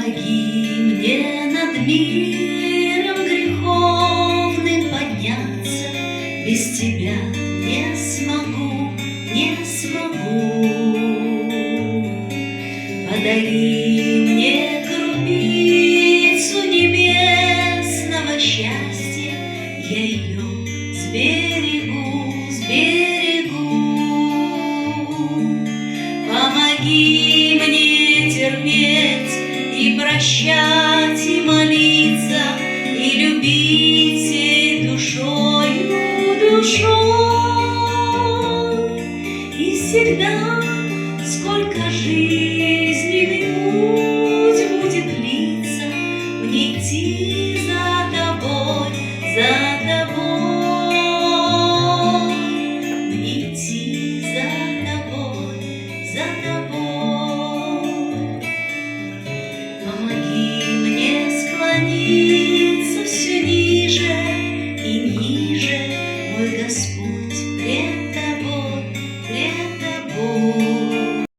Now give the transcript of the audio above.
Помоги мне над миром греховным подняться, без тебя не смогу, не смогу. Подари мне крупицу небесного счастья, я ее сберегу, сберегу. Помоги мне терпеть и прощать, и молиться, и любить всей душою, душой. И всегда, сколько жизненный путь будет длиться, мне идти за тобой, за тобой, мне идти за тобой, за тобой. Помоги мне склонить